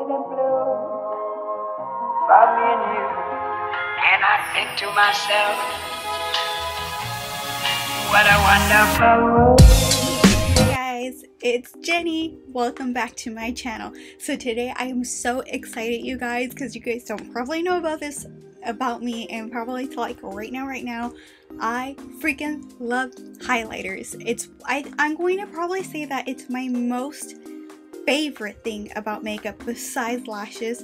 faded blue for me and you. And I think to myself, what a wonderful world. Hey guys, it's Jenny. Welcome back to my channel. So today I am so excited, you guys, because you guys don't probably know about this about me, and probably like right now I freaking love highlighters. I'm going to probably say that it's my most favorite thing about makeup besides lashes,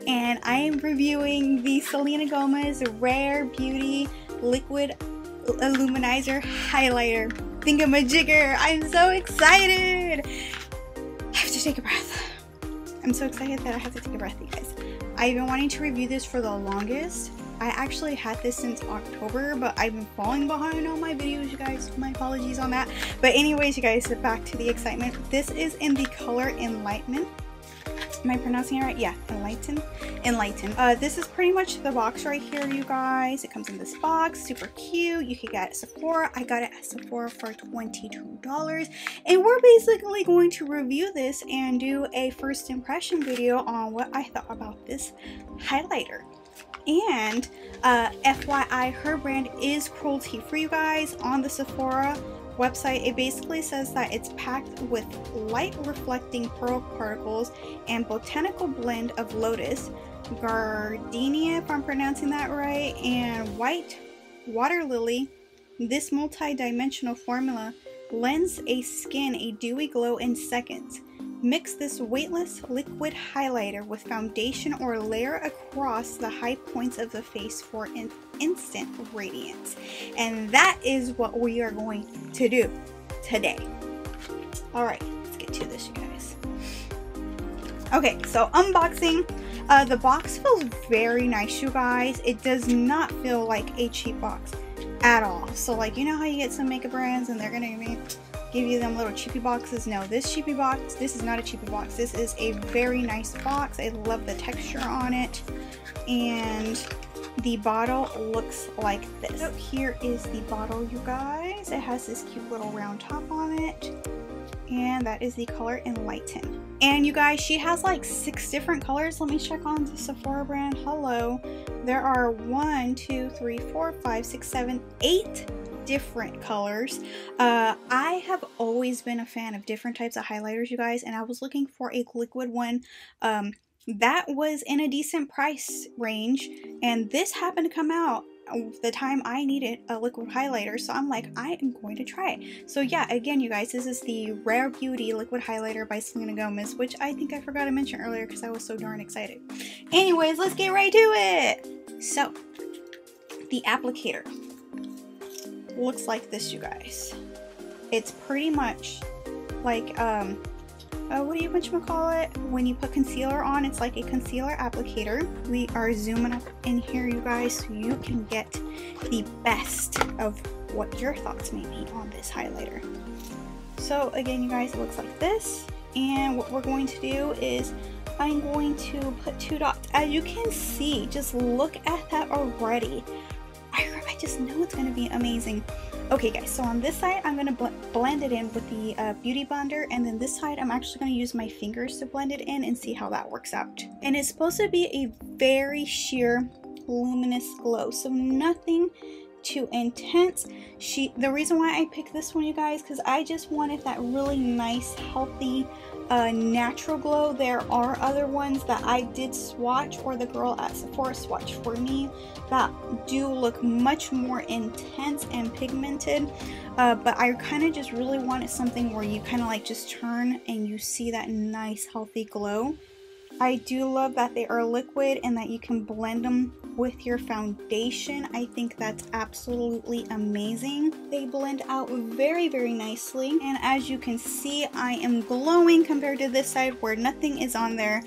and I am reviewing the Selena Gomez Rare Beauty Liquid Illuminizer Highlighter thingamajigger. I'm so excited. I have to take a breath. I'm so excited that I have to take a breath, you guys. I've been wanting to review this for the longest. I actually had this since October, but I've been falling behind on my videos, you guys. My apologies on that. But anyways, you guys, back to the excitement. This is in the color Enlighten. Am I pronouncing it right? Yeah, Enlighten. This is pretty much the box right here, you guys. It comes in this box, super cute. You can get it at Sephora. I got it at Sephora for $22, and we're basically going to review this and do a first impression video on what I thought about this highlighter. And FYI, her brand is cruelty free, you guys. On the Sephora website, it basically says that it's packed with light reflecting pearl particles and botanical blend of lotus, gardenia, if I'm pronouncing that right, and white water lily. This multi-dimensional formula lends a skin a dewy glow in seconds. Mix this weightless liquid highlighter with foundation or layer across the high points of the face for an instant radiance. And that is what we are going to do today. Alright, let's get to this, you guys. Okay, so unboxing. The box feels very nice, you guys. It does not feel like a cheap box at all. So like, you know how you get some makeup brands and they're gonna give you them little cheapy boxes? No, this is not a cheapy box. This is a very nice box. I love the texture on it, and the bottle looks like this. So here is the bottle, you guys. It has this cute little round top on it, and that is the color Enlighten. And you guys, she has like 6 different colors. Let me check on the Sephora brand. Hello, there are 1, 2, 3, 4, 5, 6, 7, 8 different colors. I have always been a fan of different types of highlighters, you guys, and I was looking for a liquid one that was in a decent price range, and this happened to come out the time I needed a liquid highlighter, so I'm like, I am going to try it. So yeah, again, you guys, this is the Rare Beauty Liquid Highlighter by Selena Gomez, which I think I forgot to mention earlier because I was so darn excited. Anyways, let's get right to it. So the applicator looks like this, you guys. It's pretty much like what do you whatchamacallit, when you put concealer on, it's like a concealer applicator. We are zooming up in here, you guys, so you can get the best of what your thoughts may be on this highlighter. So again, you guys, it looks like this, and what we're going to do is I'm going to put 2 dots. As you can see, just look at that already. I just know it's going to be amazing. Okay guys, so on this side I'm going to blend it in with the beauty blender, and then this side I'm actually going to use my fingers to blend it in and see how that works out. And it's supposed to be a very sheer luminous glow, so nothing too intense. The reason why I picked this one, you guys, because I just wanted that really nice, healthy, natural glow. There are other ones that I did swatch, or the girl at Sephora swatched for me, that do look much more intense and pigmented, but I kind of just really wanted something where you kind of like just turn and you see that nice healthy glow. I do love that they are liquid and that you can blend them with your foundation. I think that's absolutely amazing. They blend out very, very nicely, and as you can see, I am glowing compared to this side where nothing is on there.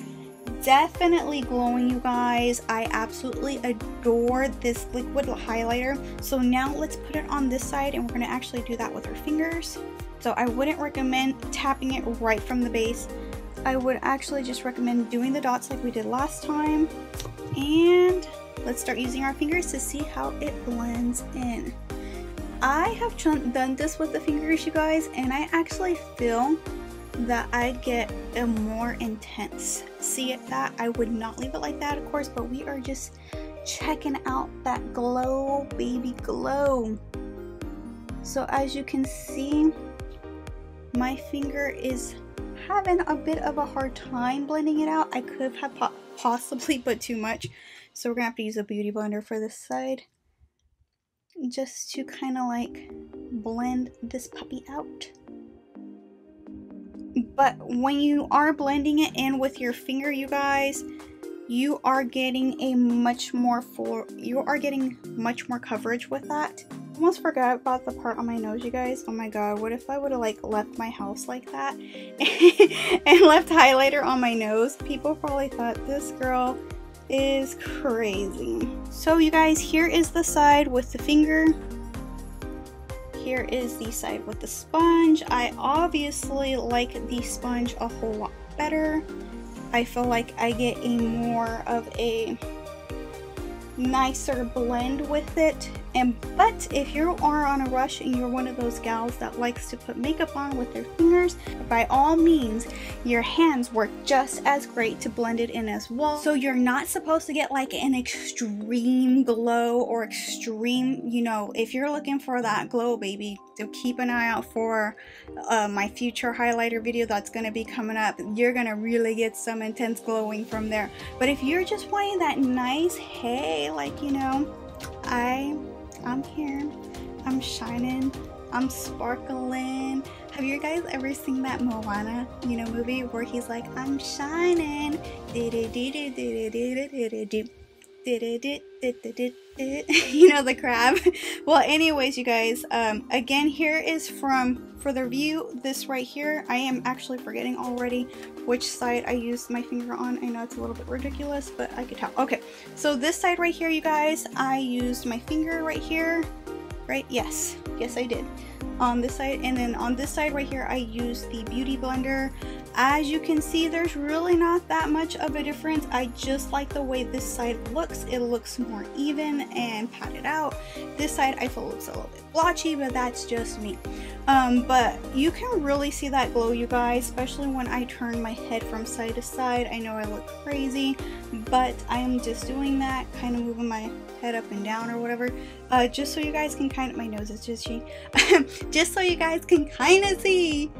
Definitely glowing, you guys. I absolutely adore this liquid highlighter. So now let's put it on this side, and we're going to actually do that with our fingers. So I wouldn't recommend tapping it right from the base. I would actually just recommend doing the dots like we did last time, and let's start using our fingers to see how it blends in. I have done this with the fingers, you guys, and I actually feel that I'd get a more intense see it that. I would not leave it like that, of course, but we are just checking out that glow, baby glow. So as you can see, my finger is having a bit of a hard time blending it out. I could have possibly put too much, so we're gonna have to use a beauty blender for this side just to kind of like blend this puppy out. But when you are blending it in with your finger, you guys, you are getting a much more much more coverage with that. Almost forgot about the part on my nose, you guys. Oh my god, what if I would have like left my house like that and left highlighter on my nose? People probably thought this girl is crazy. So you guys, here is the side with the finger. Here is the side with the sponge. I obviously like the sponge a whole lot better. I feel like I get a more of a nicer blend with it. But if you are on a rush and you're one of those gals that likes to put makeup on with their fingers, by all means, your hands work just as great to blend it in as well. So you're not supposed to get like an extreme glow or extreme, you know, if you're looking for that glow, baby, so keep an eye out for my future highlighter video that's going to be coming up. You're going to really get some intense glowing from there. But if you're just wanting that nice, hey, like, you know, I'm here, I'm shining, I'm sparkling. Have you guys ever seen that Moana, you know, movie where he's like, I'm shining, you know, the crab. Well, anyways, you guys, again, here is for the review, this right here. I am actually forgetting already which side I used my finger on. I know it's a little bit ridiculous, but I could tell. Okay, so this side right here, you guys, I used my finger right here, right? Yes I did on this side, and then on this side right here I used the beauty blender. As you can see, there's really not that much of a difference. I just like the way this side looks. It looks more even and patted out. This side I feel looks a little bit blotchy, but that's just me. But you can really see that glow, you guys, especially when I turn my head from side to side. I know I look crazy, but I am just doing that, kind of moving my head up and down or whatever, just so you guys can kind of, my nose is itchy, just so you guys can kind of see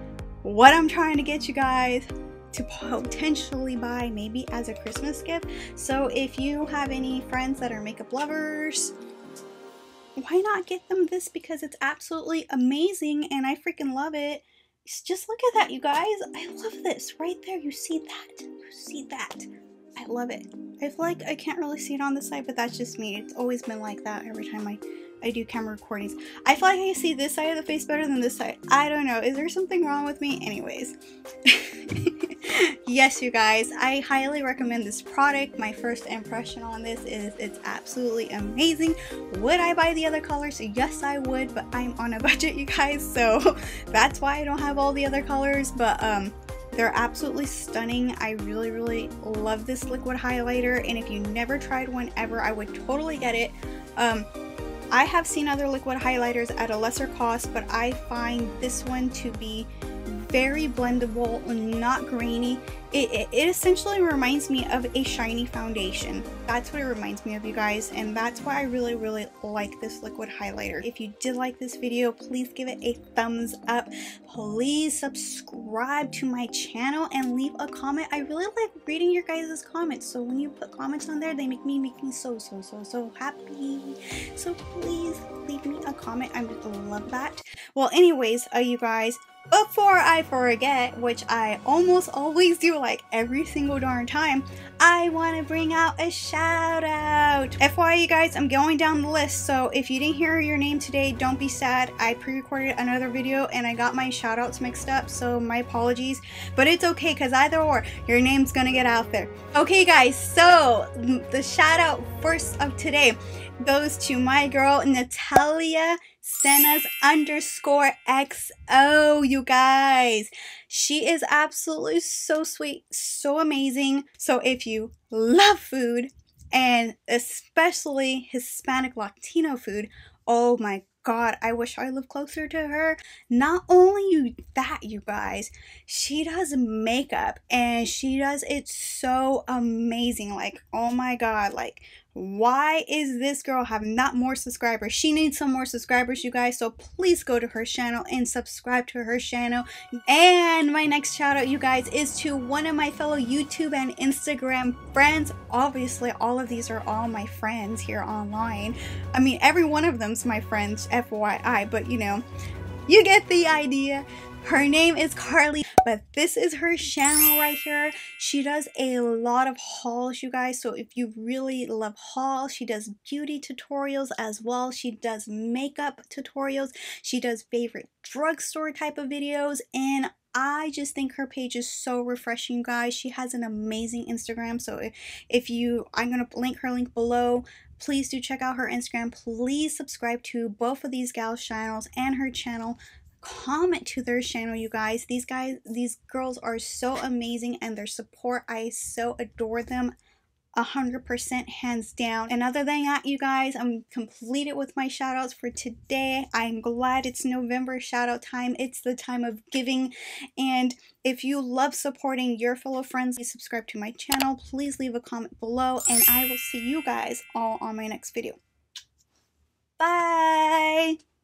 what I'm trying to get you guys to potentially buy maybe as a Christmas gift. So if you have any friends that are makeup lovers, why not get them this, because it's absolutely amazing and I freaking love it. Just look at that, you guys. I love this right there. You see that? You see that? I love it. I feel like I can't really see it on this side, but that's just me. It's always been like that every time I do camera recordings. I feel like I see this side of the face better than this side. I don't know. Is there something wrong with me? Anyways. Yes, you guys, I highly recommend this product. My first impression on this is it's absolutely amazing. Would I buy the other colors? Yes, I would, but I'm on a budget, you guys, so that's why I don't have all the other colors. But they're absolutely stunning. I really love this liquid highlighter, and if you never tried one ever, I would totally get it. I have seen other liquid highlighters at a lesser cost, but I find this one to be very blendable, not grainy. It essentially reminds me of a shiny foundation. That's what it reminds me of, you guys, and that's why I really like this liquid highlighter. If you did like this video, please give it a thumbs up. Please subscribe to my channel and leave a comment. I really like reading your guys' comments, so when you put comments on there, they make me so happy. So please leave me a comment. I would love that. Well, anyways, you guys, before I forget, which I almost always do, like every single darn time, I want to bring out a shout out. FYI, you guys, I'm going down the list, so if you didn't hear your name today, don't be sad. I pre-recorded another video and I got my shout outs mixed up, so my apologies, but it's okay, because either or, your name's gonna get out there. Okay guys, so the shout out first of today goes to my girl Natalia Senas _XO, you guys. She is absolutely so sweet, so amazing. So if you love food, and especially Hispanic Latino food, oh my god, I wish I lived closer to her. Not only that, you guys, she does makeup and she does it so amazing. Like, oh my god, like, why is this girl have not more subscribers? She needs some more subscribers, you guys, so please go to her channel and subscribe to her channel. And my next shout out, you guys, is to one of my fellow YouTube and Instagram friends. Obviously all of these are all my friends here online. I mean, every one of them's my friends, FYI, but you know, you get the idea. Her name is Carlie, but this is her channel right here. She does a lot of hauls, you guys, so if you really love hauls, she does beauty tutorials as well. She does makeup tutorials. She does favorite drugstore type of videos, and I just think her page is so refreshing, you guys. She has an amazing Instagram, so if you, I'm going to link her link below. Please do check out her Instagram. Please subscribe to both of these gals' channels and her channel. Comment to their channel, you guys. These girls are so amazing, and their support, I so adore them. 100% hands down. And other than that, you guys, I'm completed with my shout outs for today. I'm glad it's November shout out time. It's the time of giving, and if you love supporting your fellow friends, please subscribe to my channel. Please leave a comment below, and I will see you guys all on my next video. Bye.